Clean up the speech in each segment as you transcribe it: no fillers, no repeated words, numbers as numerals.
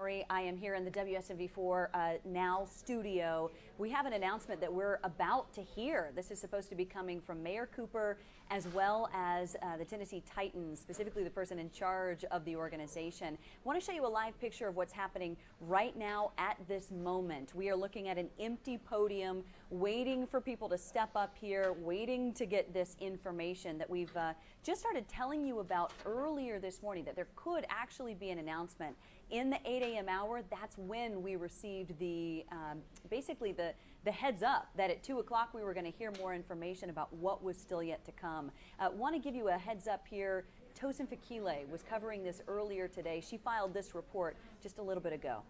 I am here in the WSMV4 Now studio. We have an announcement that we're about to hear. This is supposed to be coming from Mayor Cooper as well as the Tennessee Titans, specifically the person in charge of the organization. I want to show you a live picture of what's happening right now at this moment. We are looking at an empty podium, waiting for people to step up here, waiting to get this information that we've just started telling you about earlier this morning, that there could actually be an announcement in the 8 a.m. hour. That's when we received the basically the heads up that at 2 o'clock we were going to hear more information about what was still yet to come. Want to give you a heads up here. Tosin Fakile was covering this earlier today. She filed this report just a little bit ago.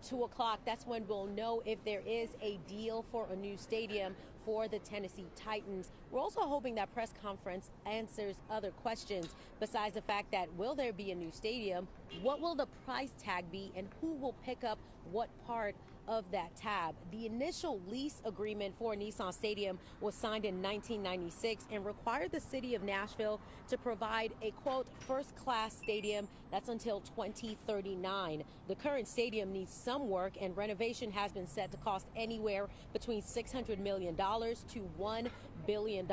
2 o'clock, that's when we'll know if there is a deal for a new stadium for the Tennessee Titans. We're also hoping that press conference answers other questions besides the fact that will there be a new stadium, what will the price tag be, and who will pick up what part of that tab. The initial lease agreement for Nissan Stadium was signed in 1996 and required the city of Nashville to provide a, quote, first-class stadium that's until 2039. The current stadium needs some work, and renovation has been set to cost anywhere between $600 million to $1 billion.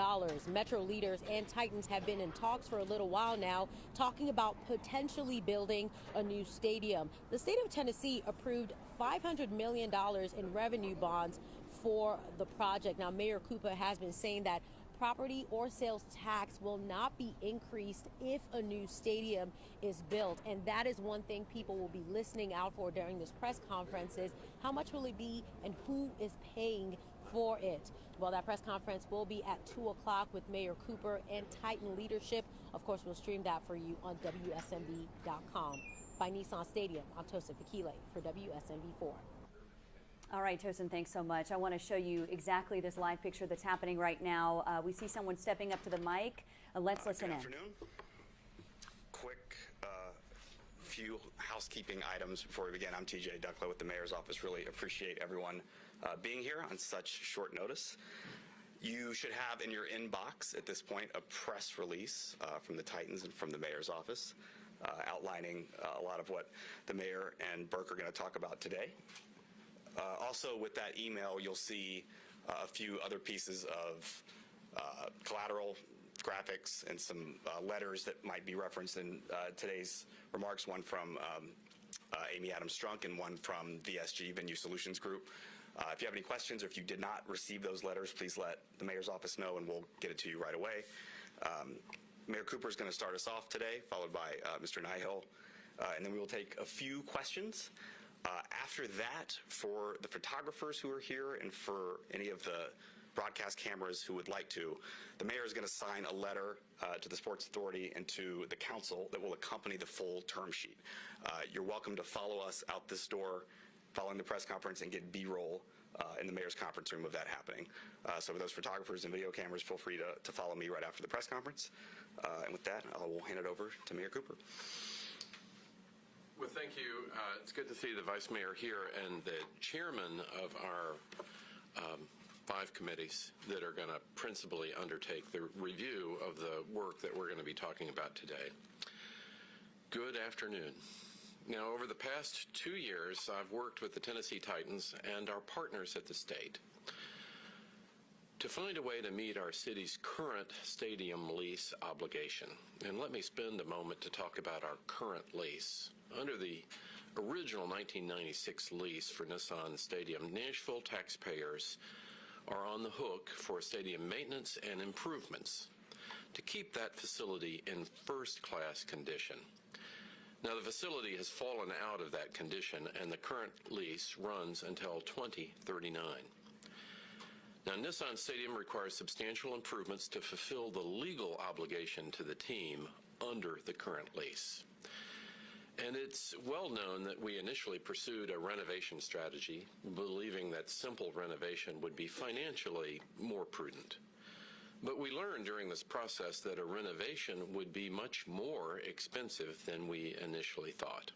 Metro leaders and Titans have been in talks for a little while now, talking about potentially building a new stadium. The state of Tennessee approved $500 million in revenue bonds for the project. Now, Mayor Cooper has been saying that property or sales tax will not be increased if a new stadium is built. And that is one thing people will be listening out for during this press conference is how much will it be and who is paying for it. Well, that press conference will be at 2 o'clock with Mayor Cooper and Titan leadership. Of course, we'll stream that for you on WSMV.com. By Nissan Stadium, I'm Tosin Fakile for WSMV4. All right, Tosin, thanks so much. I want to show you exactly this live picture that's happening right now. We see someone stepping up to the mic. Let's listen in. Good afternoon. Quick few housekeeping items before we begin. I'm TJ Ducklow with the Mayor's Office. Really appreciate everyone being here on such short notice. You should have in your inbox at this point a press release from the Titans and from the Mayor's Office outlining a lot of what the Mayor and Burke are going to talk about today. Also, with that email, you'll see a few other pieces of collateral, graphics, and some letters that might be referenced in today's remarks, one from Amy Adams Strunk and one from VSG, Venue Solutions Group. If you have any questions or if you did not receive those letters, please let the Mayor's Office know and we'll get it to you right away. Mayor Cooper is going to start us off today, followed by Mr. Nihill, and then we will take a few questions. After that, for the photographers who are here and for any of the broadcast cameras who would like to, the mayor is going to sign a letter to the Sports Authority and to the council that will accompany the full term sheet. You're welcome to follow us out this door following the press conference and get B-roll in the mayor's conference room of that happening. So for those photographers and video cameras, feel free to follow me right after the press conference. And with that, I will hand it over to Mayor Cooper. Well, thank you. It's good to see the Vice Mayor here and the chairman of our 5 committees that are going to principally undertake the review of the work that we're going to be talking about today. Good afternoon. Now, over the past 2 years, I've worked with the Tennessee Titans and our partners at the state to find a way to meet our city's current stadium lease obligation. And let me spend a moment to talk about our current lease. Under the original 1996 lease for Nissan Stadium, Nashville taxpayers are on the hook for stadium maintenance and improvements to keep that facility in first-class condition. Now, the facility has fallen out of that condition, and the current lease runs until 2039. Now, Nissan Stadium requires substantial improvements to fulfill the legal obligation to the team under the current lease. And it's well known that we initially pursued a renovation strategy, believing that simple renovation would be financially more prudent. But we learned during this process that a renovation would be much more expensive than we initially thought.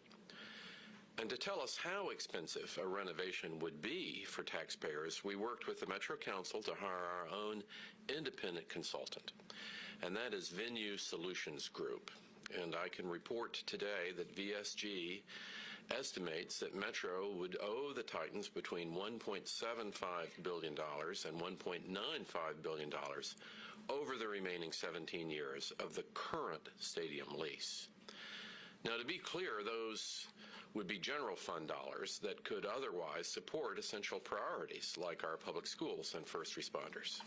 And to tell us how expensive a renovation would be for taxpayers, we worked with the Metro Council to hire our own independent consultant, and that is Venue Solutions Group. And I can report today that VSG estimates that Metro would owe the Titans between $1.75 billion and $1.95 billion over the remaining 17 years of the current stadium lease. Now, to be clear, those would be general fund dollars that could otherwise support essential priorities like our public schools and first responders.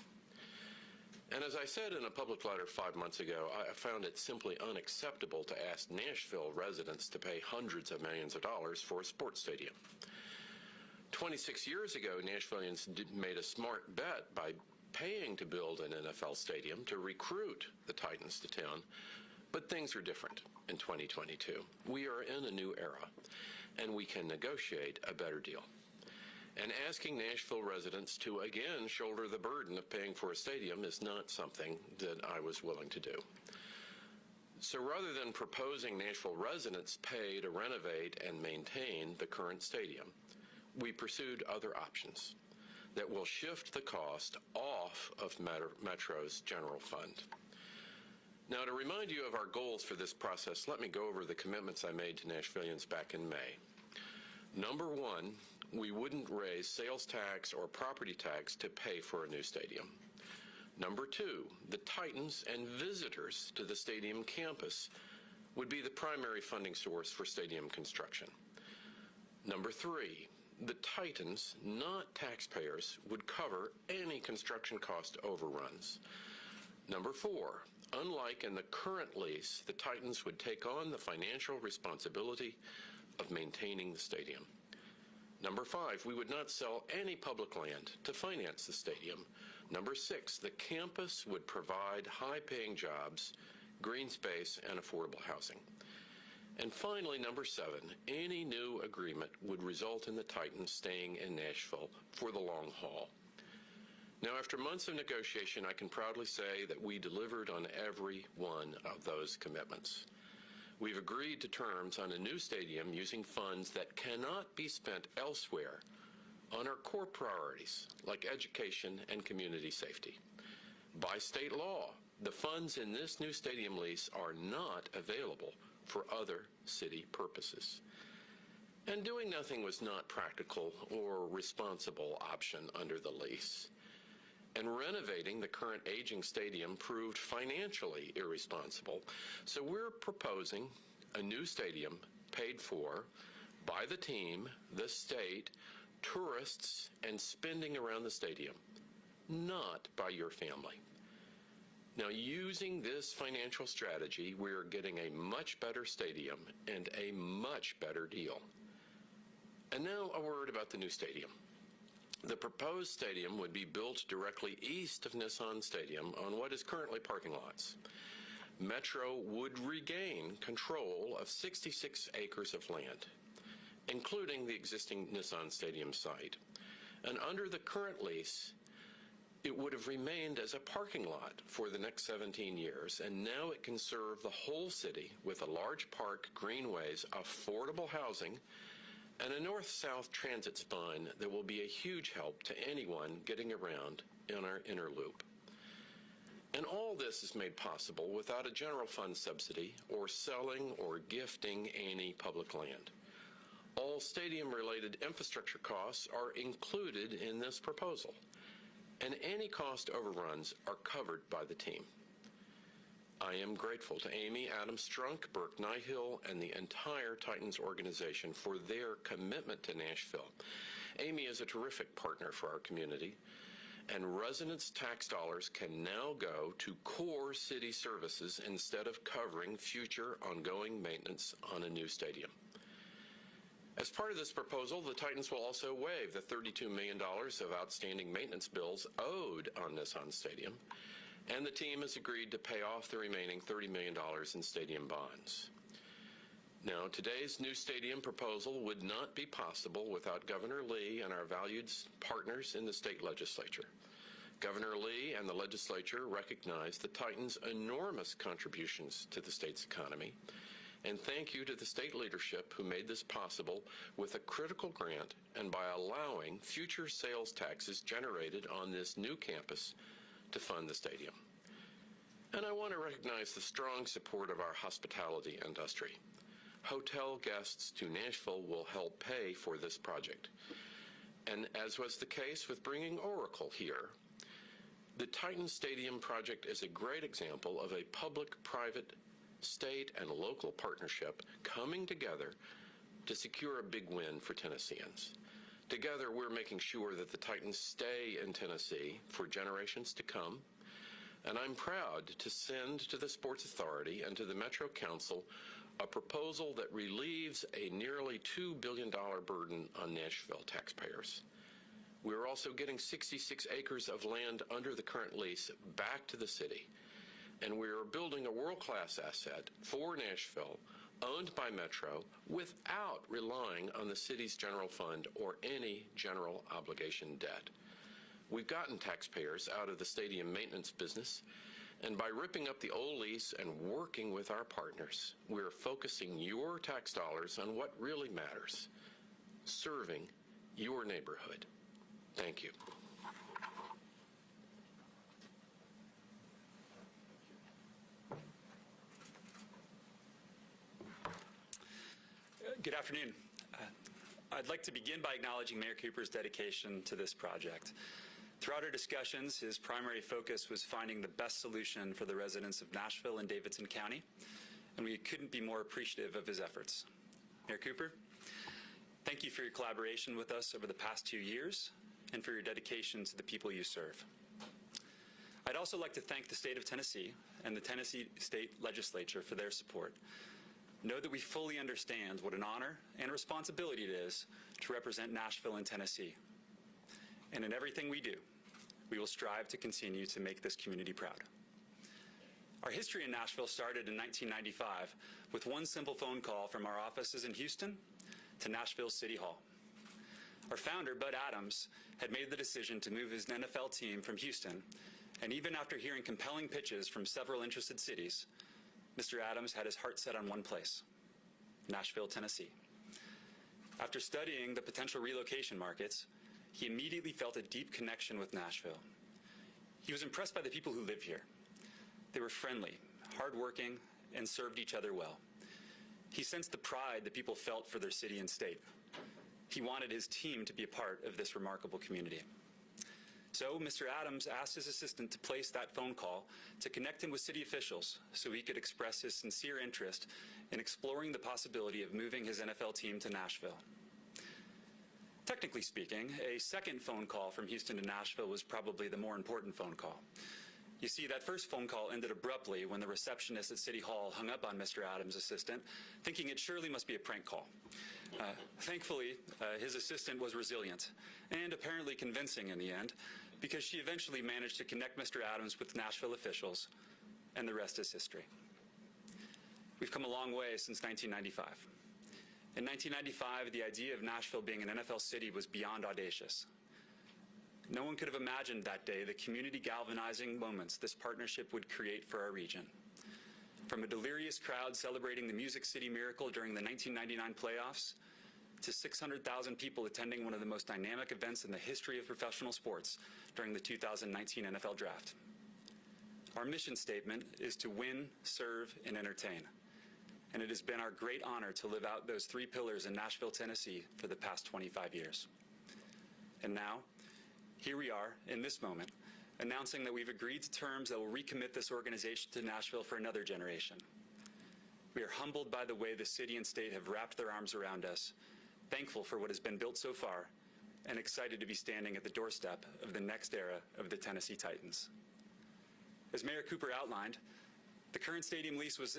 And as I said in a public letter 5 months ago, I found it simply unacceptable to ask Nashville residents to pay hundreds of millions of dollars for a sports stadium. 26 years ago, Nashvillians made a smart bet by paying to build an NFL stadium to recruit the Titans to town. But things are different in 2022. We are in a new era, and we can negotiate a better deal. And asking Nashville residents to again shoulder the burden of paying for a stadium is not something that I was willing to do. So rather than proposing Nashville residents pay to renovate and maintain the current stadium, we pursued other options that will shift the cost off of Metro's general fund. Now, to remind you of our goals for this process, let me go over the commitments I made to Nashvillians back in May. Number one, we wouldn't raise sales tax or property tax to pay for a new stadium. Number two, the Titans and visitors to the stadium campus would be the primary funding source for stadium construction. Number three, the Titans, not taxpayers, would cover any construction cost overruns. Number four, unlike in the current lease, the Titans would take on the financial responsibility of maintaining the stadium. Number five, we would not sell any public land to finance the stadium. Number six, the campus would provide high-paying jobs, green space, and affordable housing. And finally, number seven, any new agreement would result in the Titans staying in Nashville for the long haul. Now, after months of negotiation, I can proudly say that we delivered on every one of those commitments. We've agreed to terms on a new stadium using funds that cannot be spent elsewhere on our core priorities like education and community safety. By state law, the funds in this new stadium lease are not available for other city purposes. And doing nothing was not practical or responsible option under the lease. And renovating the current aging stadium proved financially irresponsible. So we're proposing a new stadium paid for by the team, the state, tourists, and spending around the stadium, not by your family. Now, using this financial strategy, we're getting a much better stadium and a much better deal. And now a word about the new stadium. The proposed stadium would be built directly east of Nissan Stadium on what is currently parking lots. Metro would regain control of 66 acres of land, including the existing Nissan Stadium site. And under the current lease, it would have remained as a parking lot for the next 17 years, and now it can serve the whole city with a large park, greenways, affordable housing, and a north-south transit spine that will be a huge help to anyone getting around in our inner loop. And all this is made possible without a general fund subsidy or selling or gifting any public land. All stadium-related infrastructure costs are included in this proposal, and any cost overruns are covered by the team. I am grateful to Amy, Adam Strunk, Burke Nihill, and the entire Titans organization for their commitment to Nashville. Amy is a terrific partner for our community, and residents' tax dollars can now go to core city services instead of covering future ongoing maintenance on a new stadium. As part of this proposal, the Titans will also waive the $32 million of outstanding maintenance bills owed on Nissan Stadium, and the team has agreed to pay off the remaining $30 million in stadium bonds. Now, today's new stadium proposal would not be possible without Governor Lee and our valued partners in the state legislature. Governor Lee and the legislature recognize the Titans' enormous contributions to the state's economy, and thank you to the state leadership who made this possible with a critical grant and by allowing future sales taxes generated on this new campus to fund the stadium. And I want to recognize the strong support of our hospitality industry. hotel guests to Nashville will help pay for this project. And as was the case with bringing Oracle here, the Titans Stadium project is a great example of a public-private, state, and local partnership coming together to secure a big win for Tennesseans. Together, we're making sure that the Titans stay in Tennessee for generations to come, and I'm proud to send to the Sports Authority and to the Metro Council a proposal that relieves a nearly $2 billion burden on Nashville taxpayers. We're also getting 66 acres of land under the current lease back to the city, and we're building a world-class asset for Nashville owned by Metro without relying on the city's general fund or any general obligation debt. We've gotten taxpayers out of the stadium maintenance business, and by ripping up the old lease and working with our partners, we're focusing your tax dollars on what really matters, serving your neighborhood. Thank you. Good afternoon. I'd like to begin by acknowledging Mayor Cooper's dedication to this project. Throughout our discussions, his primary focus was finding the best solution for the residents of Nashville and Davidson County, and we couldn't be more appreciative of his efforts. Mayor Cooper, thank you for your collaboration with us over the past 2 years and for your dedication to the people you serve. I'd also like to thank the state of Tennessee and the Tennessee State Legislature for their support. Know that we fully understand what an honor and responsibility it is to represent Nashville and Tennessee. And in everything we do, we will strive to continue to make this community proud. Our history in Nashville started in 1995 with one simple phone call from our offices in Houston to Nashville City Hall. Our founder, Bud Adams, had made the decision to move his NFL team from Houston, and even after hearing compelling pitches from several interested cities, Mr. Adams had his heart set on one place, Nashville, Tennessee. After studying the potential relocation markets, he immediately felt a deep connection with Nashville. He was impressed by the people who live here. They were friendly, hardworking, and served each other well. He sensed the pride that people felt for their city and state. He wanted his team to be a part of this remarkable community. So Mr. Adams asked his assistant to place that phone call to connect him with city officials so he could express his sincere interest in exploring the possibility of moving his NFL team to Nashville. Technically speaking, a second phone call from Houston to Nashville was probably the more important phone call. You see, that first phone call ended abruptly when the receptionist at City Hall hung up on Mr. Adams' assistant, thinking it surely must be a prank call. Thankfully, his assistant was resilient and apparently convincing in the end, because she eventually managed to connect Mr. Adams with Nashville officials, and the rest is history. We've come a long way since 1995. In 1995, the idea of Nashville being an NFL city was beyond audacious. No one could have imagined that day the community galvanizing moments this partnership would create for our region. From a delirious crowd celebrating the Music City Miracle during the 1999 playoffs, to 600,000 people attending one of the most dynamic events in the history of professional sports during the 2019 NFL Draft. Our mission statement is to win, serve, and entertain. And it has been our great honor to live out those three pillars in Nashville, Tennessee for the past 25 years. And now, here we are, in this moment, announcing that we've agreed to terms that will recommit this organization to Nashville for another generation. We are humbled by the way the city and state have wrapped their arms around us, thankful for what has been built so far, and excited to be standing at the doorstep of the next era of the Tennessee Titans. As Mayor Cooper outlined, the current stadium lease was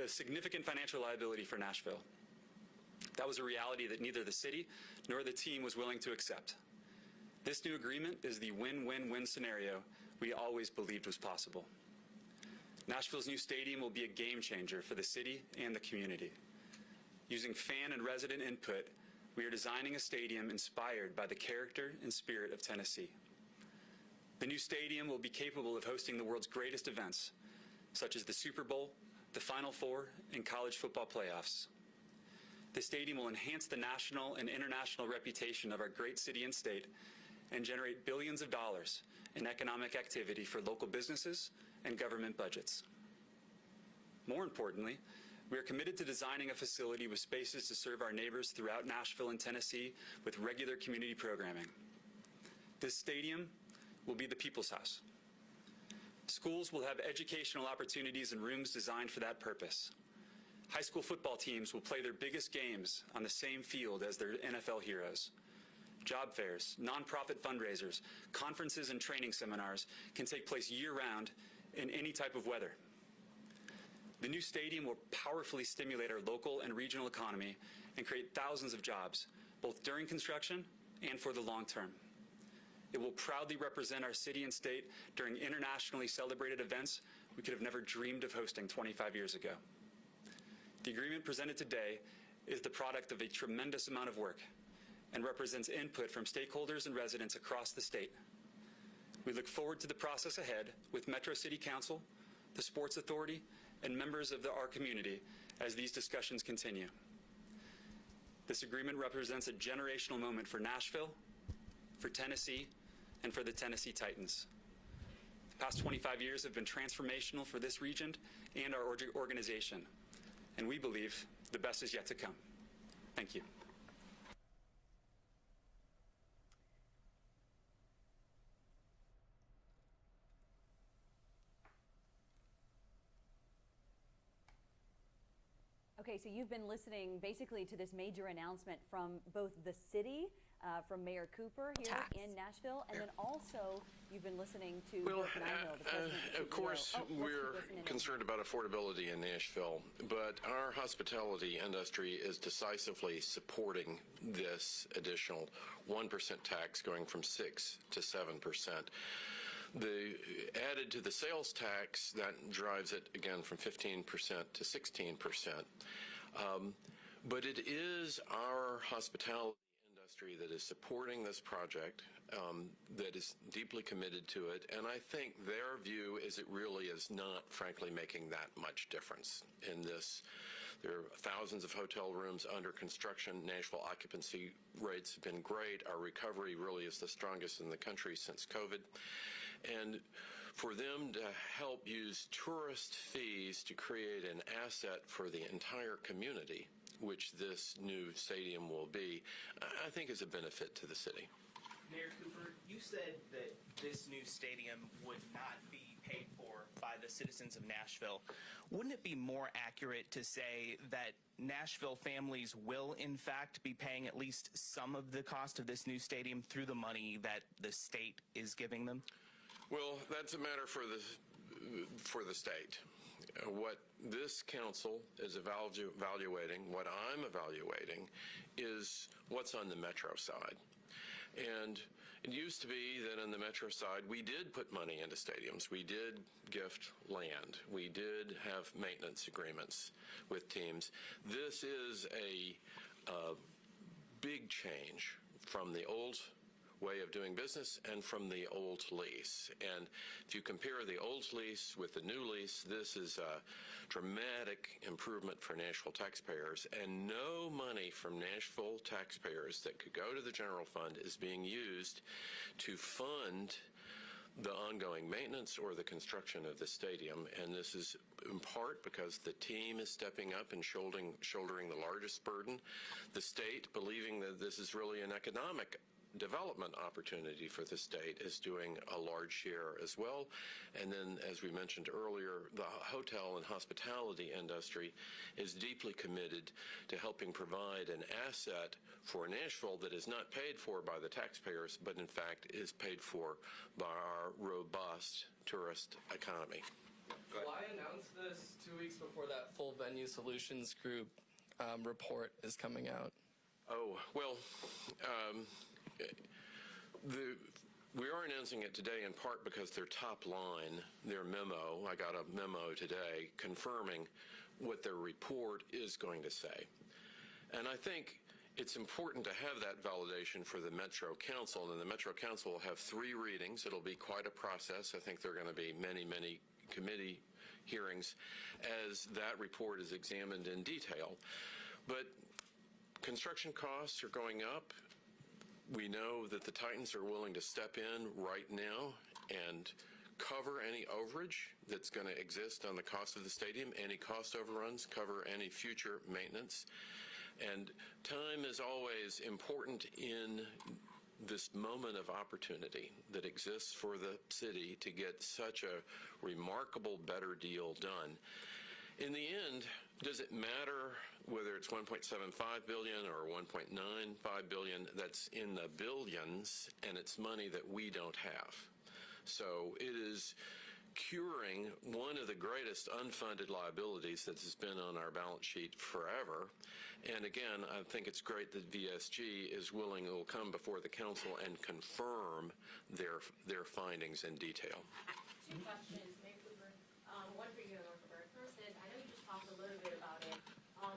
a significant financial liability for Nashville. That was a reality that neither the city nor the team was willing to accept. This new agreement is the win-win-win scenario we always believed was possible. Nashville's new stadium will be a game changer for the city and the community. Using fan and resident input, we are designing a stadium inspired by the character and spirit of Tennessee. The new stadium will be capable of hosting the world's greatest events, such as the Super Bowl, the Final Four, and college football playoffs. The stadium will enhance the national and international reputation of our great city and state and generate billions of dollars in economic activity for local businesses and government budgets. More importantly, We are committed to designing a facility with spaces to serve our neighbors throughout Nashville and Tennessee with regular community programming. This stadium will be the People's House. Schools will have educational opportunities and rooms designed for that purpose. High school football teams will play their biggest games on the same field as their NFL heroes. Job fairs, nonprofit fundraisers, conferences, and training seminars can take place year-round in any type of weather. The new stadium will powerfully stimulate our local and regional economy and create thousands of jobs, both during construction and for the long term. It will proudly represent our city and state during internationally celebrated events we could have never dreamed of hosting 25 years ago. The agreement presented today is the product of a tremendous amount of work and represents input from stakeholders and residents across the state. We look forward to the process ahead with Metro City Council, the Sports Authority, and members of our community as these discussions continue. This agreement represents a generational moment for Nashville, for Tennessee, and for the Tennessee Titans. The past 25 years have been transformational for this region and our organization, and we believe the best is yet to come. Thank you. Okay, so you've been listening basically to this major announcement from both the city, from Mayor Cooper here in Nashville, and then also you've been listening to Brooke Nihill, the president and of course, CEO. we're concerned about affordability in Nashville, but our hospitality industry is decisively supporting this additional 1% tax going from 6 to 7%. Added to the sales tax, that drives it again from 15% to 16%. But it is our hospitality industry that is supporting this project, that is deeply committed to it, and I think their view is it really is not, frankly, making that much difference in this. There are thousands of hotel rooms under construction. Nashville occupancy rates have been great. Our recovery really is the strongest in the country since COVID. And for them to help use tourist fees to create an asset for the entire community, which this new stadium will be, I think is a benefit to the city. Mayor Cooper, you said that this new stadium would not be paid for by the citizens of Nashville. Wouldn't it be more accurate to say that Nashville families will, in fact, be paying at least some of the cost of this new stadium through the money that the state is giving them? Well, that's a matter for the state. What this council is evaluating, what I'm evaluating, is what's on the Metro side. And it used to be that on the Metro side, we did put money into stadiums. We did gift land. We did have maintenance agreements with teams. This is a big change from the old way of doing business and from the old lease. And if you compare the old lease with the new lease, this is a dramatic improvement for Nashville taxpayers, and no money from Nashville taxpayers that could go to the general fund is being used to fund the ongoing maintenance or the construction of the stadium. And this is in part because the team is stepping up and shouldering the largest burden. The state, believing that this is really an economic development opportunity for the state, is doing a large share as well. And then, as we mentioned earlier, the hotel and hospitality industry is deeply committed to helping provide an asset for Nashville that is not paid for by the taxpayers, but in fact is paid for by our robust tourist economy. Why announce this 2 weeks before that full venue solutions group report is coming out? Oh, well, we are announcing it today in part because their top line, their memo, I got a memo today confirming what their report is going to say. And I think it's important to have that validation for the Metro Council, and the Metro Council will have 3 readings. It'll be quite a process. I think there are going to be many, many committee hearings as that report is examined in detail. But construction costs are going up. We know that the Titans are willing to step in right now and cover any overage that's going to exist on the cost of the stadium, any cost overruns, cover any future maintenance. And time is always important in this moment of opportunity that exists for the city to get such a remarkable better deal done. In the end, does it matter whether it's 1.75 billion or 1.95 billion? That's in the billions, and it's money that we don't have. So it is curing one of the greatest unfunded liabilities that has been on our balance sheet forever. And again, I think it's great that VSG is willing, will come before the council and confirm their findings in detail. Two questions, Mayor Cooper. One for you and one for Bert. First is, I know you just talked a little bit about it,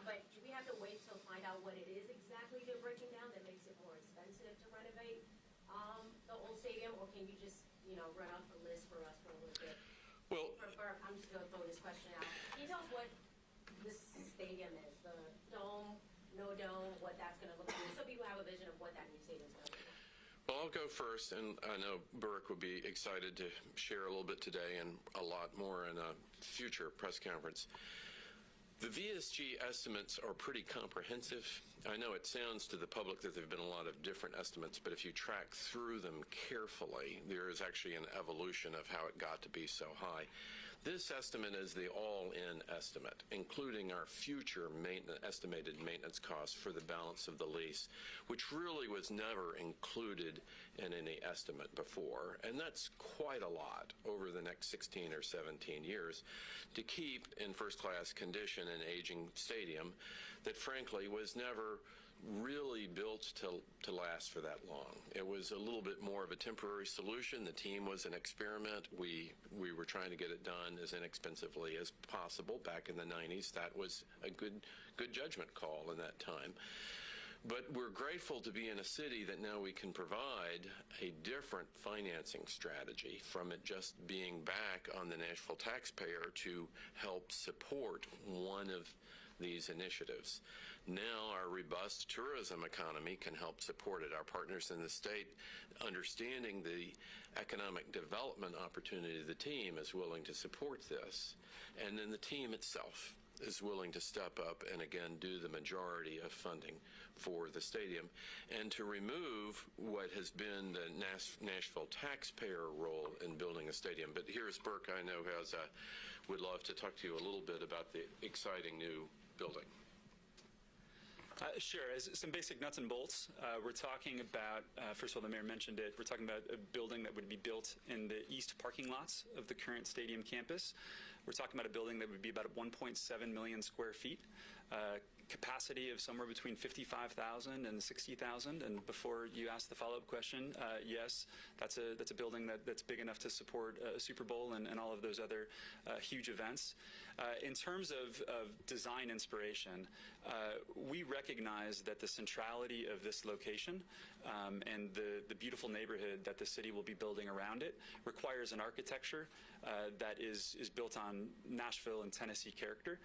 but do we have to wait to find out what it is exactly they're breaking down that makes it more expensive to renovate the old stadium, or can you just, run off the list for us for a little bit? Well, For Bert, I'm just going to throw this question out. Can you tell us what this stadium is? The dome, no dome, what that's going to look like, so people have a vision of what that new stadium is going to look like. well, I'll go first, and I know Burke would be excited to share a little bit today and a lot more in a future press conference. The VSG estimates are pretty comprehensive. I know it sounds to the public that there have been a lot of different estimates, but if you track through them carefully, there is actually an evolution of how it got to be so high. This estimate is the all-in estimate, including our future estimated maintenance costs for the balance of the lease, which really was never included in any estimate before. And that's quite a lot over the next 16 or 17 years to keep in first-class condition an aging stadium that, frankly, was never really built to last for that long. It was a little bit more of a temporary solution. The team was an experiment. We were trying to get it done as inexpensively as possible back in the 90s. That was a good judgment call in that time. But we're grateful to be in a city that now we can provide a different financing strategy from it just being back on the Nashville taxpayer to help support one of these initiatives. Now our robust tourism economy can help support it. Our partners in the state, understanding the economic development opportunity of the team, is willing to support this. And then the team itself is willing to step up and again do the majority of funding for the stadium and to remove what has been the Nashville taxpayer role in building a stadium. But here's Burke, I know, would love to talk to you a little bit about the exciting new building. Sure. As some basic nuts and bolts, we're talking about, first of all, the mayor mentioned it, we're talking about a building that would be built in the east parking lots of the current stadium campus. We're talking about a building that would be about 1.7 million square feet, capacity of somewhere between 55,000 and 60,000. And before you ask the follow-up question, yes, that's a building that's big enough to support a Super Bowl and all of those other huge events. In terms of design inspiration, we recognize that the centrality of this location and the beautiful neighborhood that the city will be building around it requires an architecture that is built on Nashville and Tennessee character.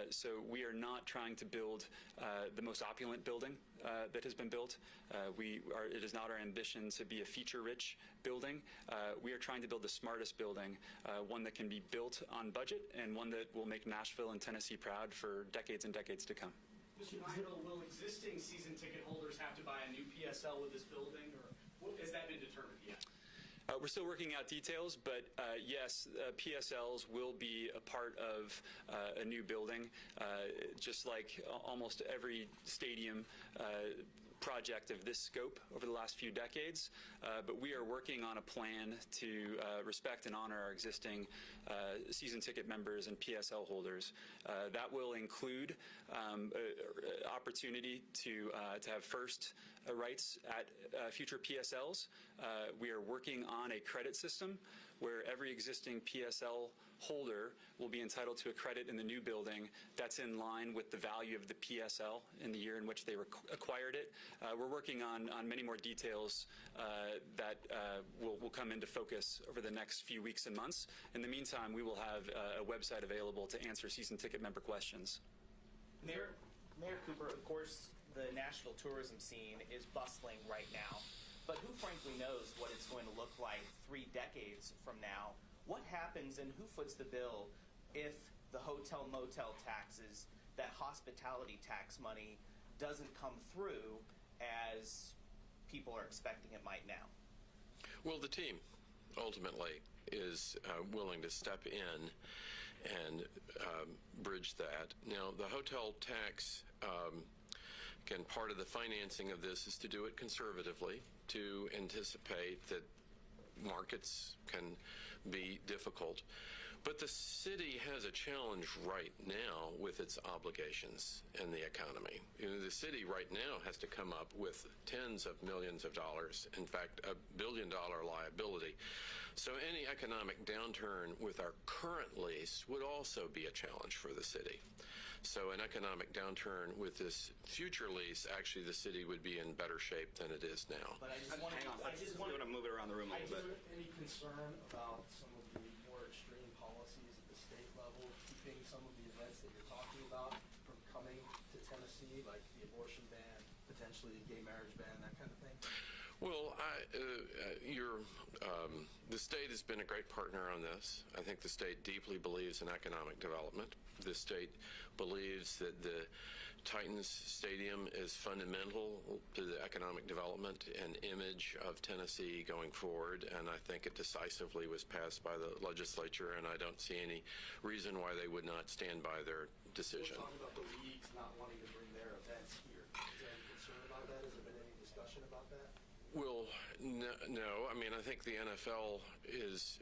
So we are not trying to build the most opulent building that has been built. It is not our ambition to be a feature-rich building. We are trying to build the smartest building, one that can be built on budget and one that will make Nashville and Tennessee proud for decades and decades to come. Mr. Vital, will existing season ticket holders have to buy a new PSL with this building, or has that been determined yet? We're still working out details, but yes, PSLs will be a part of a new building, just like almost every stadium project of this scope over the last few decades, but we are working on a plan to respect and honor our existing season ticket members and PSL holders. That will include opportunity to have first rights at future PSLs. We are working on a credit system where every existing PSL holder will be entitled to a credit in the new building that's in line with the value of the PSL in the year in which they acquired it. We're working on many more details that will come into focus over the next few weeks and months. In the meantime, we will have a website available to answer season ticket member questions. Mayor Cooper, of course, the Nashville tourism scene is bustling right now, but who frankly knows what it's going to look like 3 decades from now What happens and who foots the bill if the hotel motel taxes, that hospitality tax money, doesn't come through as people are expecting it might now? Well, the team ultimately is willing to step in and bridge that. Now, the hotel tax, again, part of the financing of this is to do it conservatively, to anticipate that markets can be difficult. But the city has a challenge right now with its obligations in the economy. You know, the city right now has to come up with tens of millions of dollars, in fact, $1 billion liability. So any economic downturn with our current lease would also be a challenge for the city. So an economic downturn with this future lease, actually the city would be in better shape than it is now. But I just want Hang on, we want to move it around the room a little bit. Any concern about some of the more extreme policies at the state level, keeping some of the events that you're talking about from coming to Tennessee, like the abortion ban, potentially the gay marriage ban, that kind of thing? Well, the state has been a great partner on this. I think the state deeply believes in economic development. The state believes that the Titans Stadium is fundamental to the economic development and image of Tennessee going forward, and I think it decisively was passed by the legislature, and I don't see any reason why they would not stand by their decision. We're talking about the leagues not wanting to bring their events here. Is there any concern about that? Has there been any discussion about that? Well, no. I mean, I think the NFL is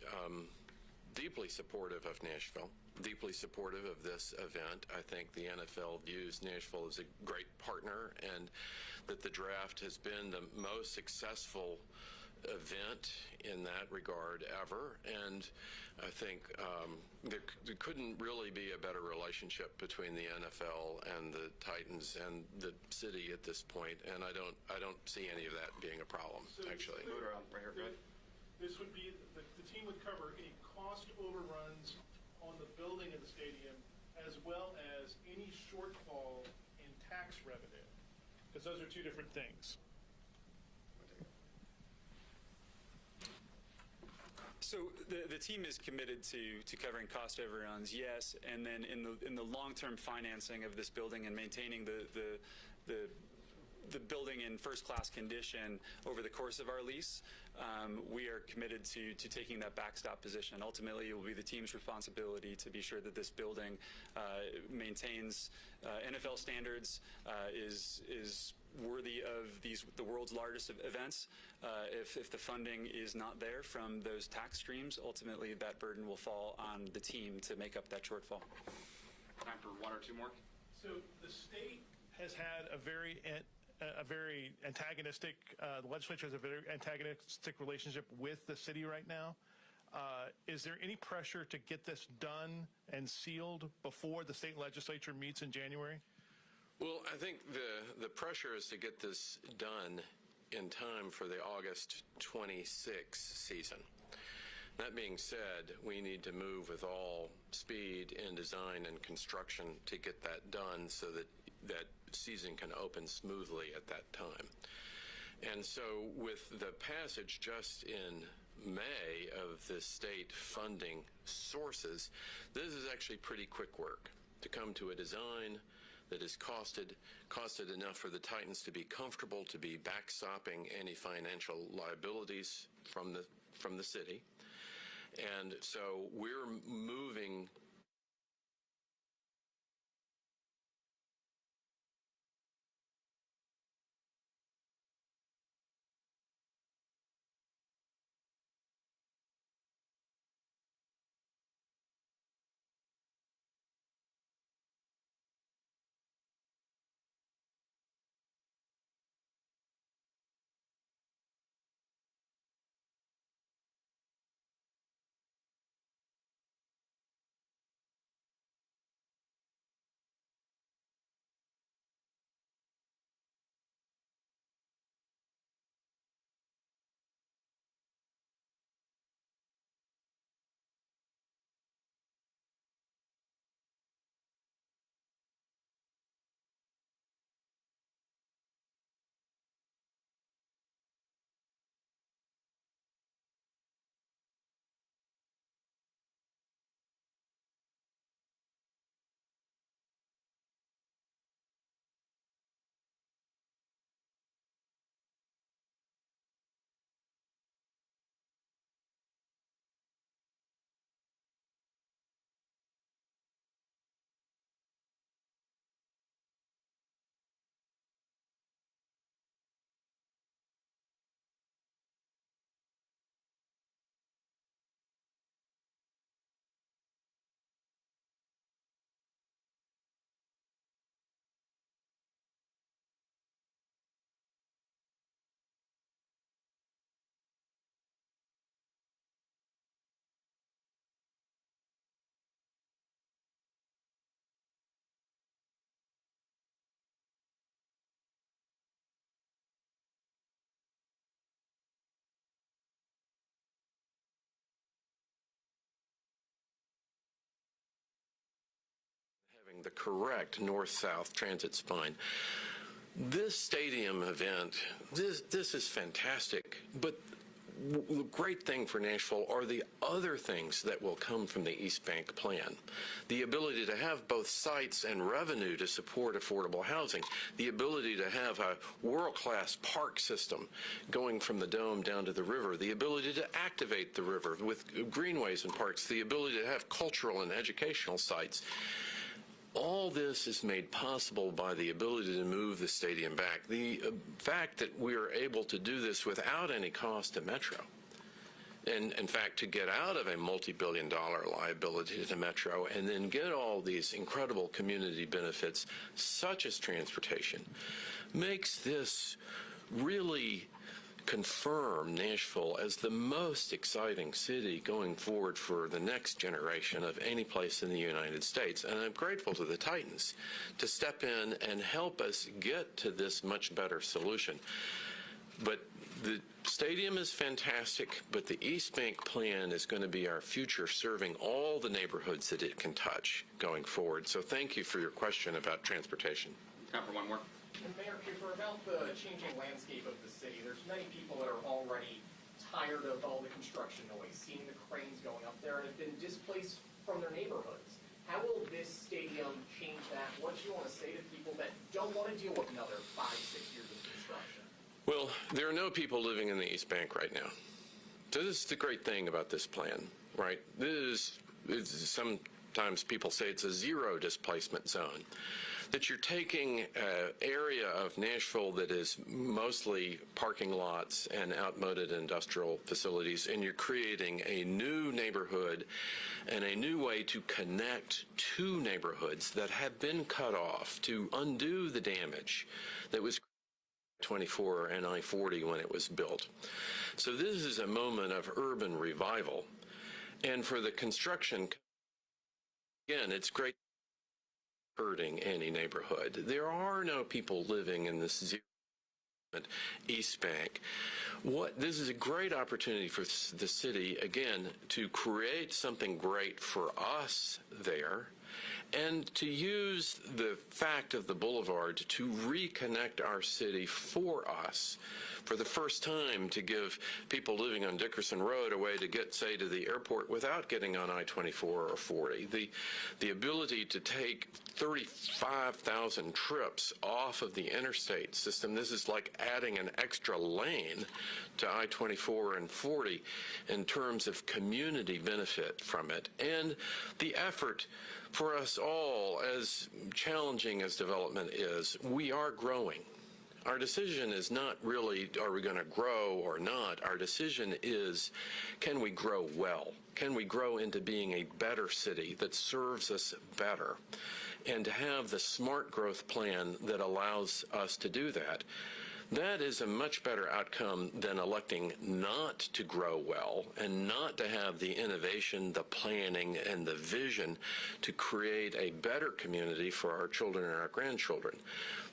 deeply supportive of Nashville, deeply supportive of this event. I think the NFL views Nashville as a great partner, and that the draft has been the most successful event in that regard ever. And I think there couldn't really be a better relationship between the NFL and the Titans and the city at this point. And I don't see any of that being a problem, actually. Move it around right here, go ahead. This would be, the team would cover any cost overruns on the building of the stadium, as well as any shortfall in tax revenue, because those are two different things. So the team is committed to covering cost overruns, yes, and then in the long-term financing of this building and maintaining the building in first-class condition over the course of our lease, we are committed to taking that backstop position. Ultimately, it will be the team's responsibility to be sure that this building maintains NFL standards, is worthy of the world's largest events. If the funding is not there from those tax streams, ultimately that burden will fall on the team to make up that shortfall. Time for one or two more. So the state has had a very antagonistic, the legislature has a very antagonistic relationship with the city right now. Is there any pressure to get this done and sealed before the state legislature meets in January? Well, I think the pressure is to get this done in time for the August 26 season. That being said, we need to move with all speed in design and construction to get that done so that that season can open smoothly at that time. And so with the passage just in May of the state funding sources, this is actually pretty quick work to come to a design that is costed enough for the Titans to be comfortable to be backstopping any financial liabilities from the city. And so we're moving the correct north-south transit spine. This stadium event, this is fantastic, but the great thing for Nashville are the other things that will come from the East Bank plan. The ability to have both sites and revenue to support affordable housing, the ability to have a world-class park system going from the Dome down to the river, the ability to activate the river with greenways and parks, the ability to have cultural and educational sites. All this is made possible by the ability to move the stadium back. The fact that we are able to do this without any cost to Metro, and in fact to get out of a multi-billion-dollar liability to Metro and then get all these incredible community benefits such as transportation, makes this really confirm Nashville as the most exciting city going forward for the next generation of any place in the United States. And I'm grateful to the Titans to step in and help us get to this much better solution. But the stadium is fantastic, but the East Bank plan is going to be our future, serving all the neighborhoods that it can touch going forward. So thank you for your question about transportation. Time for one more. And Mayor Cooper, about the changing landscape of the city, there's many people that are already tired of all the construction noise, seeing the cranes going up there, and have been displaced from their neighborhoods. How will this stadium change that? What do you want to say to people that don't want to deal with another 5-6 years of construction? Well, there are no people living in the East Bank right now. So this is the great thing about this plan, right? Sometimes people say it's a zero displacement zone. That you're taking an area of Nashville that is mostly parking lots and outmoded industrial facilities, and you're creating a new neighborhood and a new way to connect two neighborhoods that have been cut off to undo the damage that was 24 and I-40 when it was built. So this is a moment of urban revival. And for the construction, again, it's great hurting any neighborhood. There are no people living in this zero East Bank. This is a great opportunity for the city, again, to create something great for us there, and to use the fact of the boulevard to reconnect our city for us. For the first time, to give people living on Dickerson Road a way to get, say, to the airport without getting on I-24 or 40. The ability to take 35,000 trips off of the interstate system. This is like adding an extra lane to I-24 and 40 in terms of community benefit from it. And the effort for us all, as challenging as development is, we are growing. Our decision is not really, are we going to grow or not? Our decision is, can we grow well? Can we grow into being a better city that serves us better? And to have the smart growth plan that allows us to do that. That is a much better outcome than electing not to grow well and not to have the innovation, the planning, and the vision to create a better community for our children and our grandchildren.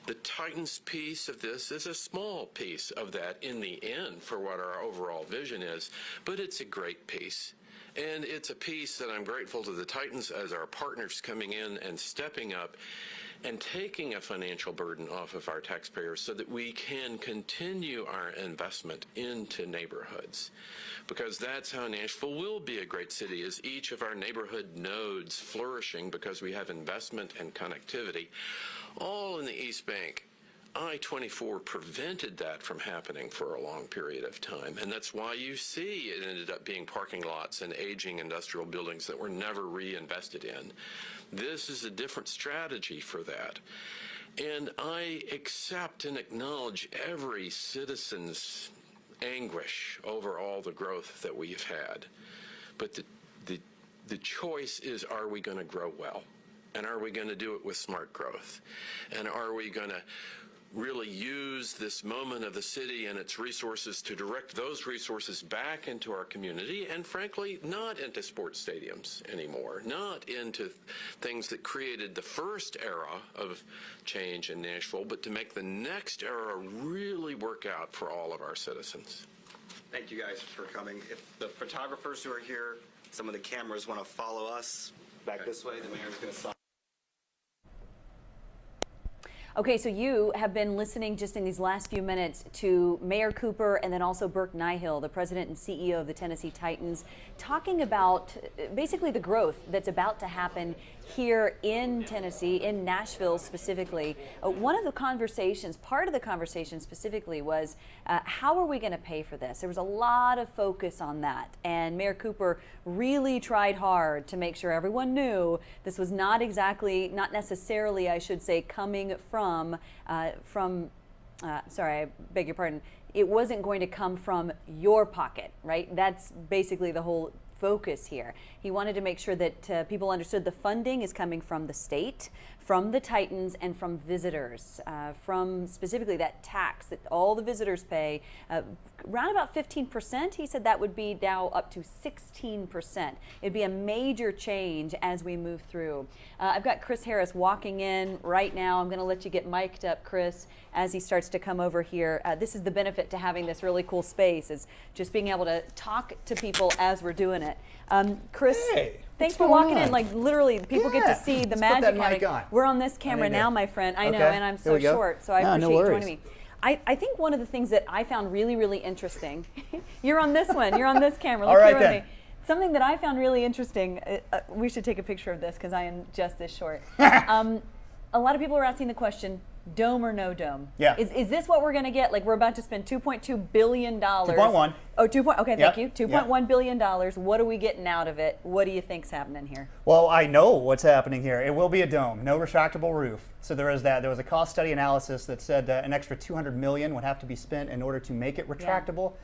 The Titans piece of this is a small piece of that in the end for what our overall vision is, but it's a great piece. And it's a piece that I'm grateful to the Titans as our partners coming in and stepping up and taking a financial burden off of our taxpayers so that we can continue our investment into neighborhoods. Because that's how Nashville will be a great city, is each of our neighborhood nodes flourishing because we have investment and connectivity, all in the East Bank. I-24 prevented that from happening for a long period of time, and that's why you see it ended up being parking lots and aging industrial buildings that were never reinvested in. This is a different strategy for that. And I accept and acknowledge every citizen's anguish over all the growth that we've had. But the choice is, are we going to grow well? And are we going to do it with smart growth? And are we going to really use this moment of the city and its resources to direct those resources back into our community, and frankly, not into sports stadiums anymore, not into things that created the first era of change in Nashville, but to make the next era really work out for all of our citizens. Thank you guys for coming. If the photographers who are here, some of the cameras want to follow us back this way, the mayor's going to sign. Okay, so you have been listening just in these last few minutes to Mayor Cooper and then also Burke Nihill, the president and CEO of the Tennessee Titans, talking about basically the growth that's about to happen here in Tennessee, in Nashville specifically. One of the conversations, part of the conversation specifically was how are we going to pay for this? There was a lot of focus on that, and Mayor Cooper really tried hard to make sure everyone knew this was not necessarily, I should say, coming from, sorry, I beg your pardon, it wasn't going to come from your pocket, right? That's basically the whole focus here. He wanted to make sure that people understood the funding is coming from the state, from the Titans, and from visitors, from specifically that tax that all the visitors pay, around about 15%. He said that would be now up to 16%. It'd be a major change as we move through. I've got Chris Harris walking in right now. I'm going to let you get mic'd up, Chris, as he starts to come over here. This is the benefit to having this really cool space, is just being able to talk to people as we're doing it. Chris, hey, thanks for walking in. Like literally, people get to see the magic. Put that mic on. We're on this camera now, my friend. I know, and I'm so short, so I appreciate you joining me. I think one of the things that I found really, really interesting, you're on this one, you're on this camera, look here with me. Something that I found really interesting, we should take a picture of this because I am just this short. A lot of people are asking the question, dome or no dome? Yeah. Is this what we're going to get? Like, we're about to spend $2.2 billion. 2.1. Oh, okay, yep. thank you. $2.1 billion. What are we getting out of it? What do you think's happening here? Well, I know what's happening here. It will be a dome, no retractable roof. So there is that. There was a cost study analysis that said that an extra $200 million would have to be spent in order to make it retractable. Yeah.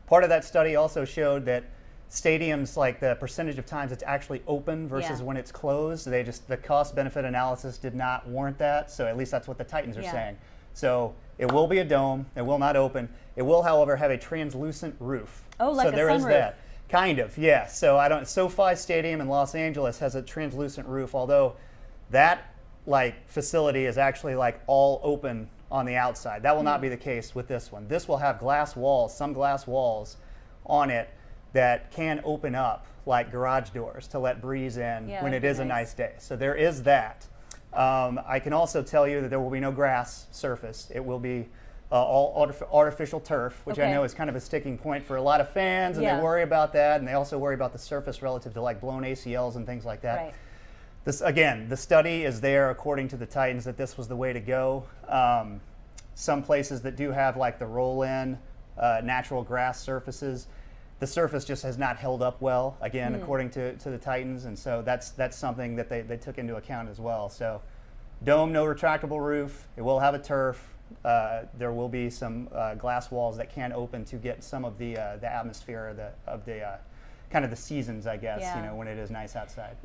Part of that study also showed that stadiums, like the percentage of times it's actually open versus when it's closed, the cost benefit analysis did not warrant that. So at least that's what the Titans are saying. So it will be a dome. It will not open. It will, however, have a translucent roof. Oh, like so there sunroof. is that. Kind of, yeah. So SoFi Stadium in Los Angeles has a translucent roof, although that facility is actually all open on the outside. That will not be the case with this one. This will have glass walls, some glass walls on it that can open up like garage doors to let breeze in when it is a nice day. So there is that. I can also tell you that there will be no grass surface. It will be all artificial turf, which I know is kind of a sticking point for a lot of fans, and they worry about that, and they also worry about the surface relative to blown ACLs and things like that. Right. This, again, the study is there according to the Titans that this was the way to go. Some places that do have the roll-in natural grass surfaces, the surface just has not held up well, again, according to the Titans, and so that's something that they took into account as well. So dome, no retractable roof. It will have a turf. There will be some glass walls that can open to get some of the atmosphere of the kind of the seasons, I guess, when it is nice outside.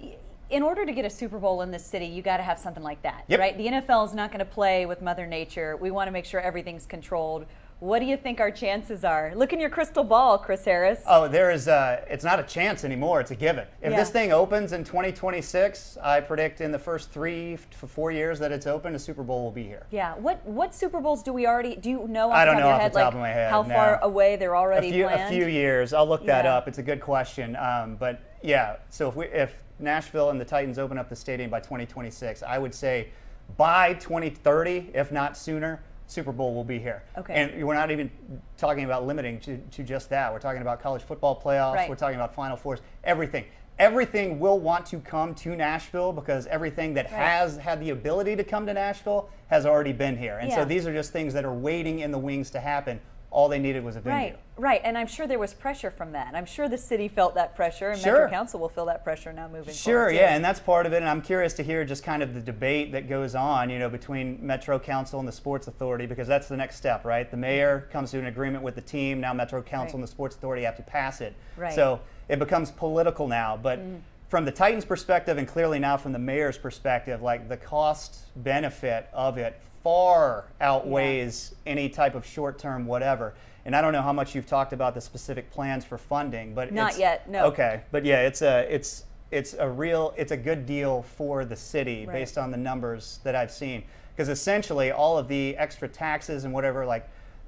In order to get a Super Bowl in this city, you got to have something like that, yep. right? The NFL is not going to play with Mother Nature. We want to make sure everything's controlled. What do you think our chances are? Look in your crystal ball, Chris Harris. Oh, there is it's not a chance anymore. It's a given. If this thing opens in 2026, I predict in the first 3 to 4 years that it's open, a Super Bowl will be here. Yeah. What Super Bowls do you know I off don't the know top off of the your top head? of my head. How far away they're already planned? A few years. I'll look that up. It's a good question. But yeah, so if Nashville and the Titans open up the stadium by 2026, I would say by 2030, if not sooner, Super Bowl will be here. Okay. And we're not even talking about limiting to just that. We're talking about college football playoffs. Right. We're talking about Final Fours. Everything. Everything will want to come to Nashville because everything that has had the ability to come to Nashville has already been here. And so these are just things that are waiting in the wings to happen. All they needed was a venue. Right, and I'm sure there was pressure from that. I'm sure the city felt that pressure, and Metro Council will feel that pressure now moving forward. Sure, yeah, and that's part of it, and I'm curious to hear just kind of the debate that goes on, between Metro Council and the Sports Authority, because that's the next step, right? The mayor comes to an agreement with the team, now Metro Council and the Sports Authority have to pass it. Right. So it becomes political now, but from the Titans' perspective, and clearly now from the mayor's perspective, the cost benefit of it far outweighs any type of short-term whatever. And I don't know how much you've talked about the specific plans for funding, but not yet. No. Okay, but yeah, it's a good deal for the city based on the numbers that I've seen, because essentially all of the extra taxes and whatever,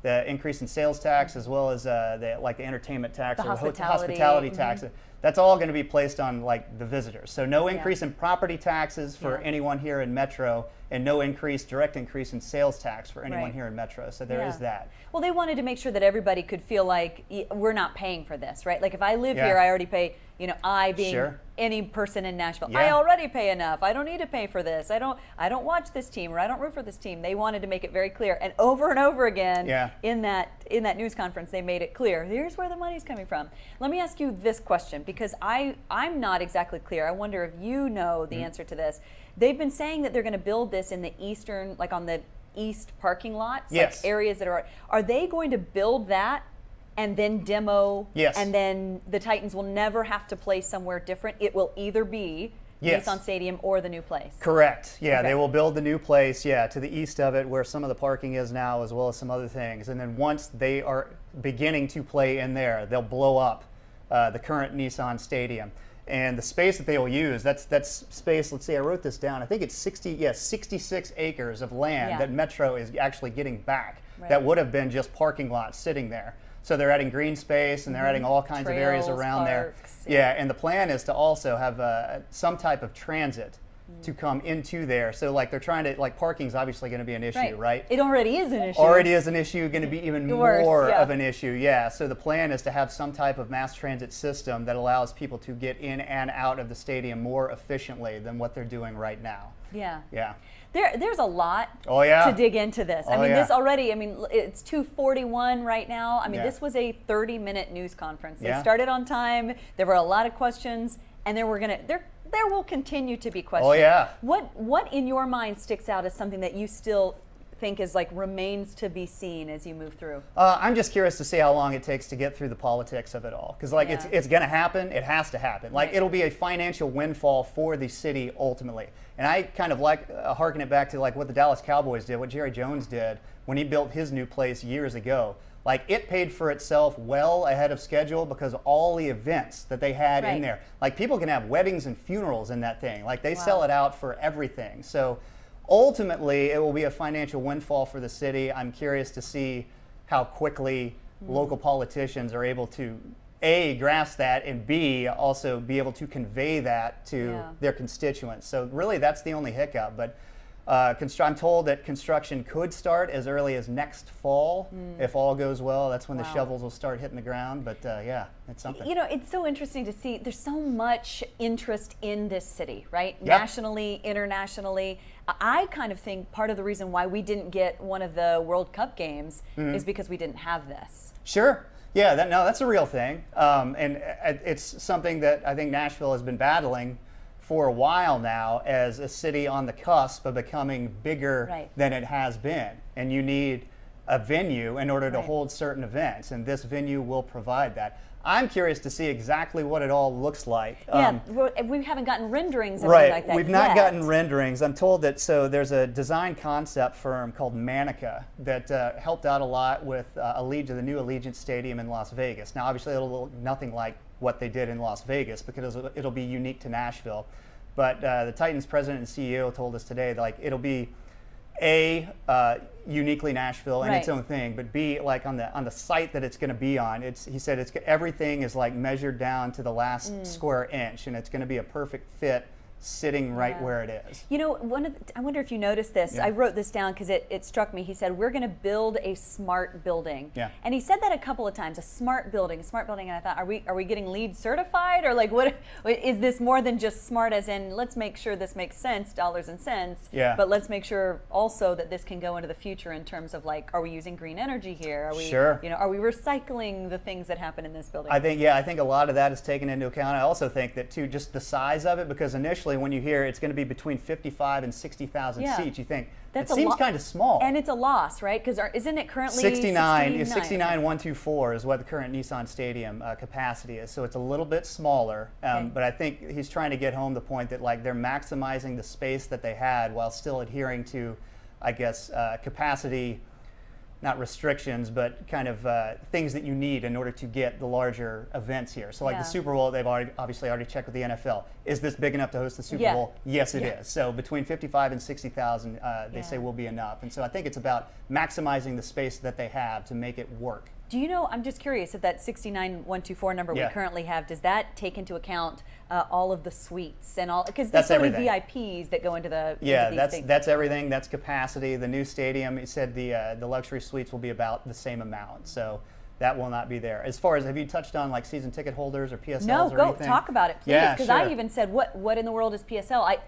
the increase in sales tax as well as the entertainment tax the or hospitality tax, that's all going to be placed on like the visitors. So no increase in property taxes for anyone here in Metro, and no direct increase in sales tax for anyone here in Metro. So there is that. Well, they wanted to make sure that everybody could feel like we're not paying for this, right? Like if I live here, I already pay, you know, I being any person in Nashville, I already pay enough. I don't need to pay for this. I don't watch this team, or I don't root for this team. They wanted to make it very clear. And over again in that news conference, they made it clear. Here's where the money's coming from. Let me ask you this question, because I'm not exactly clear. I wonder if you know the answer to this. They've been saying that they're going to build this in the eastern, like on the east parking lots, like areas that are they going to build that and then demo, and then the Titans will never have to play somewhere different? It will either be Nissan Stadium or the new place. Correct. Yeah, they will build the new place, to the east of it, where some of the parking is now, as well as some other things. And then once they are beginning to play in there, they'll blow up the current Nissan Stadium. And the space that they will use, that's space, let's see, I wrote this down. I think it's 66 acres of land that Metro is actually getting back that would have been just parking lots sitting there. So they're adding green space, and they're adding all kinds of areas around parks, there. And the plan is to also have some type of transit to come into there. So like they're trying to, like, parking's obviously going to be an issue, right? It already is an issue. Already is an issue, going to be even more of an issue, So the plan is to have some type of mass transit system that allows people to get in and out of the stadium more efficiently than what they're doing right now. Yeah. There's a lot to dig into this. I mean, this already, I mean, it's 2:41 right now. I mean, this was a 30-minute news conference. They started on time. There were a lot of questions, and there will continue to be questions. What in your mind sticks out as something that you still think is like remains to be seen as you move through? I'm just curious to see how long it takes to get through the politics of it all, because like it's going to happen. It has to happen. Like it'll be a financial windfall for the city ultimately. And I kind of like harken it back to like what the Dallas Cowboys did, what Jerry Jones did when he built his new place years ago. Like it paid for itself well ahead of schedule because of all the events that they had in there. Like people can have weddings and funerals in that thing. Like they sell it out for everything. So ultimately, it will be a financial windfall for the city. I'm curious to see how quickly local politicians are able to A, grasp that, and B, also be able to convey that to their constituents. So really, that's the only hiccup. But I'm told that construction could start as early as next fall if all goes well. That's when the shovels will start hitting the ground. But it's something. You know, it's so interesting to see. There's so much interest in this city, right? Nationally, internationally. I kind of think part of the reason why we didn't get one of the World Cup games is because we didn't have this. Sure. Yeah, that's a real thing. And it's something that I think Nashville has been battling for a while now as a city on the cusp of becoming bigger than it has been. And you need a venue in order to hold certain events, and this venue will provide that. I'm curious to see exactly what it all looks like. We haven't gotten renderings of anything like that We've not gotten renderings. I'm told that, so there's a design concept firm called Manica that helped out a lot with the new Allegiant Stadium in Las Vegas. Now, obviously, it'll look nothing like what they did in Las Vegas because it'll be unique to Nashville. But the Titans president and CEO told us today that, like, it'll be uniquely Nashville and its own thing, but B, like on the site that it's going to be on, he said everything is like measured down to the last square inch, and it's going to be a perfect fit sitting right where it is. You know, I wonder if you noticed this. I wrote this down because it struck me. He said, we're going to build a smart building. And he said that a couple of times, a smart building. And I thought, are we getting LEED certified? Or like, what is this more than just smart as in, let's make sure this makes sense, dollars and cents, but let's make sure also that this can go into the future in terms of like, are we using green energy here? Are we, are we recycling the things that happen in this building? I think a lot of that is taken into account. I also think that too, just the size of it, because initially when you hear it's going to be between 55 and 60,000 seats, you think that seems kind of small. And it's a loss, right? Because isn't it currently 69,124 is what the current Nissan Stadium capacity is. So it's a little bit smaller, but I think he's trying to get home the point that like they're maximizing the space that they had while still adhering to, I guess, capacity. Not restrictions, but kind of things that you need in order to get the larger events here. So like the Super Bowl, they've obviously already checked with the NFL. Is this big enough to host the Super Bowl? Yes, it is. So between 55 and 60,000, they say will be enough. And so I think it's about maximizing the space that they have to make it work. Do you know, I'm just curious, if that 69124 number we Yeah. currently have, does that take into account all of the suites and all, because That's there's so many everything. VIPs that go into the Yeah, into these things. that's everything. That's capacity. The new stadium, he said the luxury suites will be about the same amount, so that will not be there. As far as, have you touched on like season ticket holders or PSLs No, or go anything? talk about it, please, Yeah, because sure. I even said, what in the world is PSL?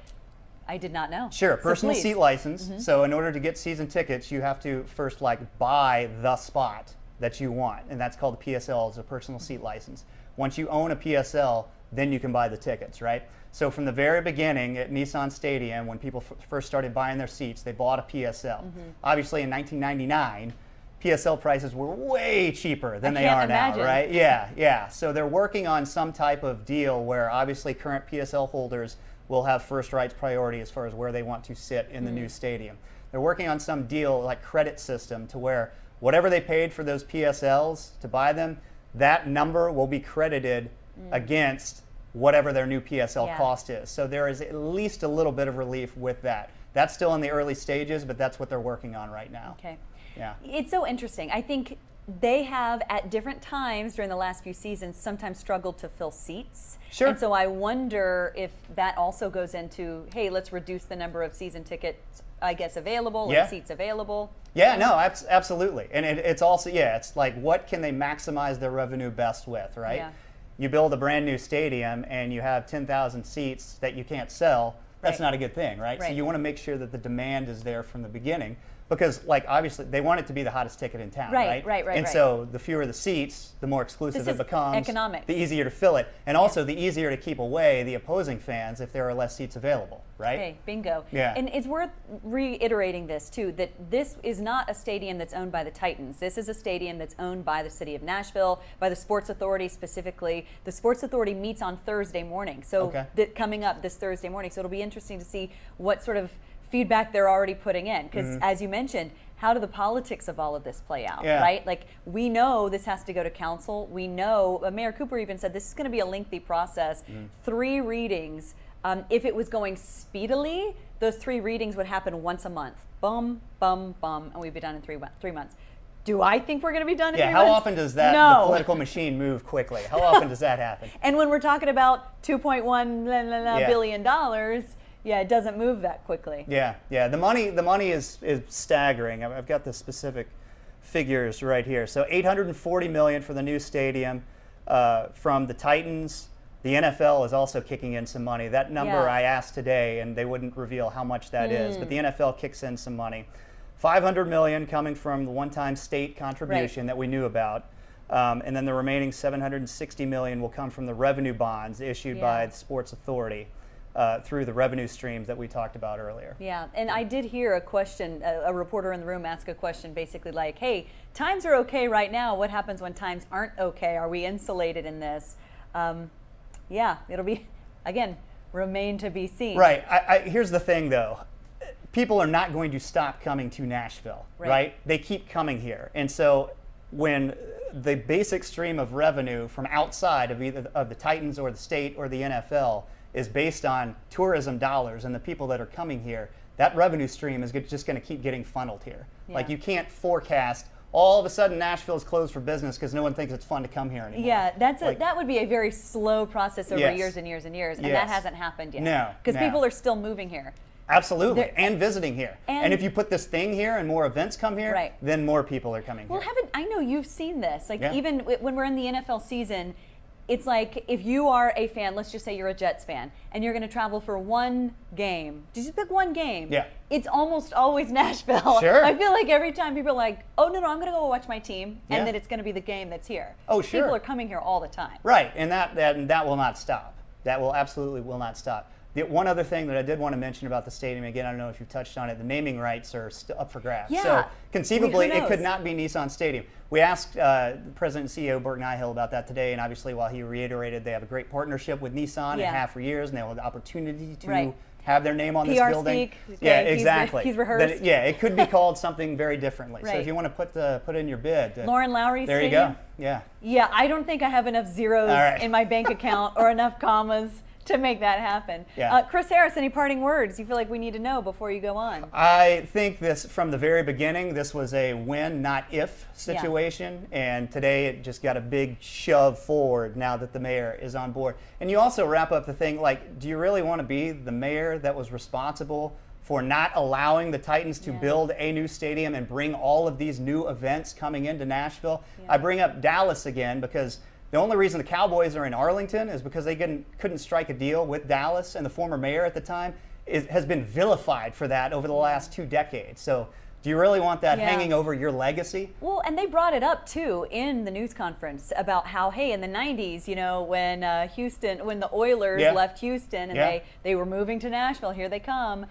I did not know. Sure, So personal please. seat license. So in order to get season tickets, you have to first like buy the spot that you want, and that's called a PSL, is a personal seat license. Once you own a PSL, then you can buy the tickets, right? So from the very beginning at Nissan Stadium, when people first started buying their seats, they bought a PSL. Obviously in 1999, PSL prices were way cheaper than they can't are imagine. now, right? Yeah. So they're working on some type of deal where obviously current PSL holders will have first rights priority as far as where they want to sit in the new stadium. They're working on some deal like credit system to where whatever they paid for those PSLs to buy them, that number will be credited against whatever their new PSL Yeah. cost is. So there is at least a little bit of relief with that. That's still in the early stages, but that's what they're working on right now. Okay. Yeah. It's so interesting. I think they have, at different times during the last few seasons, sometimes struggled to fill seats. Sure. And so I wonder if that also goes into, hey, let's reduce the number of season tickets, I guess, available Yeah. and seats available. Yeah, no, absolutely. And it's also, it's like, what can they maximize their revenue best with, right? Yeah. You build a brand new stadium and you have 10,000 seats that you can't sell, that's Right. not a good thing, right? So Right. you want to make sure that the demand is there from the beginning, because like obviously they want it to be the hottest ticket in town, Right, right? right. And so the fewer the seats, the more exclusive This it is becomes, economics. the easier to fill it, and also the easier to keep away the opposing fans if there are less seats available, right? Okay, bingo. Yeah. And it's worth reiterating this too, that this is not a stadium that's owned by the Titans. This is a stadium that's owned by the city of Nashville, by the Sports Authority specifically. The Sports Authority meets on Thursday morning, so Okay. coming up this Thursday morning. So it'll be interesting to see what sort of feedback they're already putting in, because as you mentioned, how do the politics of all of this play out, Yeah. right? Like, we know this has to go to council. We know, Mayor Cooper even said this is going to be a lengthy process. 3 readings. If it was going speedily, those 3 readings would happen once a month. Bum, bum, bum, and we'd be done in 3 months. Do I think we're going to be done in 3 Yeah, months? how often does that, No. the political machine move quickly? How often does that happen? And when we're talking about $2.1 Yeah. billion, yeah, it doesn't move that quickly. Yeah. The money is staggering. I've got the specific figures right here. So $840 million for the new stadium from the Titans. The NFL is also kicking in some money. That number Yeah. I asked today, and they wouldn't reveal how much that is, but the NFL kicks in some money. $500 million coming from the one-time state contribution that we knew about. And then the remaining $760 million will come from the revenue bonds issued by the Sports Authority. Through the revenue streams that we talked about earlier. Yeah, and I did hear a question, a reporter in the room ask a question basically like, hey, times are okay right now. What happens when times aren't okay? Are we insulated in this? Yeah, it'll be, again, remain to be seen. Right. Here's the thing, though. People are not going to stop coming to Nashville, right? They keep coming here. And so when the basic stream of revenue from outside of either of the Titans or the state or the NFL is based on tourism dollars and the people that are coming here, that revenue stream is just going to keep getting funneled here. Yeah. Like, you can't forecast all of a sudden Nashville is closed for business because no one thinks it's fun to come here anymore. Yeah, Like- that would be a very slow process over Yes. years and years and years, and Yes. that hasn't happened yet. No, because no. people are still moving here. Absolutely, There- and visiting here. and- And if you put this thing here and more events come here, Right. then more people are coming Well, here. I know you've seen this. Like, Yeah. even when we're in the NFL season, it's like if you are a fan, let's just say you're a Jets fan, and you're going to travel for one game. Just pick one game. Yeah. It's almost always Nashville. Sure. I feel like every time people are like, oh, no, I'm going to go watch my team, Yeah. and then it's going to be the game that's here. Oh, sure. People are coming here all the time. Right, and that will not stop. That will absolutely will not stop. The one other thing that I did want to mention about the stadium, again, I don't know if you've touched on it, the naming rights are up for grabs. Yeah. So conceivably, Who it could knows? not be Nissan Stadium. We asked President and CEO Burke Nihill about that today, and obviously while he reiterated they have a great partnership with Nissan Yeah. and have for years, and they'll have the opportunity to Right. have their name on this PR building. speak. Yeah, Okay, exactly. he's rehearsed. That it could be called something very differently. So Right. if you want to put in your bid, Lauren Lowry there you Stadium? go. Yeah. Yeah, I don't think I have enough zeros All right. in my bank account or enough commas to make that happen. Yeah. Chris Harris, any parting words you feel like we need to know before you go on? I think this, from the very beginning, this was a when, not if situation. And today it just got a big shove forward now that the mayor is on board. And you also wrap up the thing, like, do you really want to be the mayor that was responsible for not allowing the Titans to build a new stadium and bring all of these new events coming into Nashville? I bring up Dallas again because the only reason the Cowboys are in Arlington is because they couldn't strike a deal with Dallas, and the former mayor at the time has been vilified for that over the last 2 decades. So do you really want that hanging over your legacy? Well, and they brought it up too in the news conference about how, hey, in the 90s, you know, when when the Oilers left Houston and they were moving to Nashville, here they come,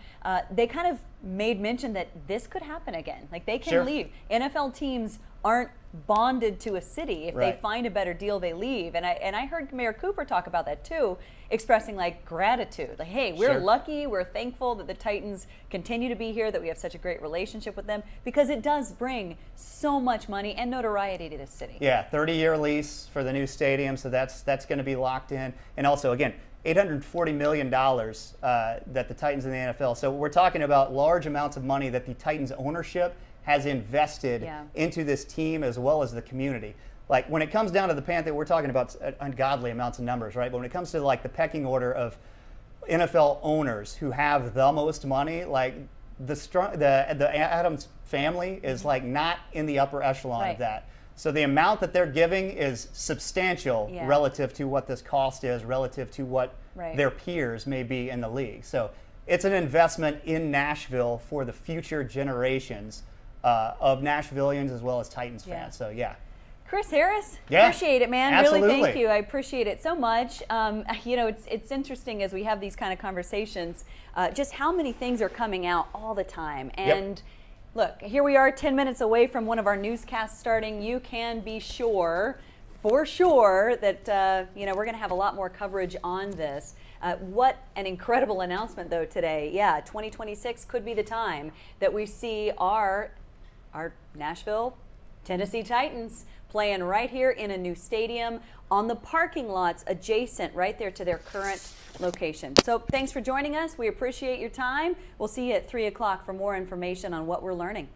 they kind of made mention that this could happen again. Like, they can leave. NFL teams aren't bonded to a city. If they find a better deal, they leave. And I heard Mayor Cooper talk about that too, expressing like gratitude. Like, hey, we're lucky, we're thankful that the Titans continue to be here, that we have such a great relationship with them, because it does bring so much money and notoriety to this city. Yeah, 30-year lease for the new stadium, so that's going to be locked in. And also, again, $840 million that the Titans in the NFL. So we're talking about large amounts of money that the Titans ownership has invested into this team as well as the community. Like, when it comes down to the Panthers, we're talking about ungodly amounts of numbers, right? But when it comes to like the pecking order of NFL owners who have the most money, like the Adams family is like not in the upper echelon of that. So the amount that they're giving is substantial relative to what this cost is, relative to what their peers may be in the league. So it's an investment in Nashville for the future generations of Nashvillians as well as Titans fans. So Chris Harris, appreciate it, man. Absolutely. Really, thank you. I appreciate it so much. You know, it's interesting as we have these kind of conversations, just how many things are coming out all the time. And look, here we are 10 minutes away from one of our newscasts starting. You can be sure, for sure, that you know, we're going to have a lot more coverage on this. What an incredible announcement, though, today. 2026 could be the time that we see our Nashville, Tennessee Titans playing right here in a new stadium on the parking lots adjacent right there to their current location. So thanks for joining us. We appreciate your time. We'll see you at 3 o'clock for more information on what we're learning.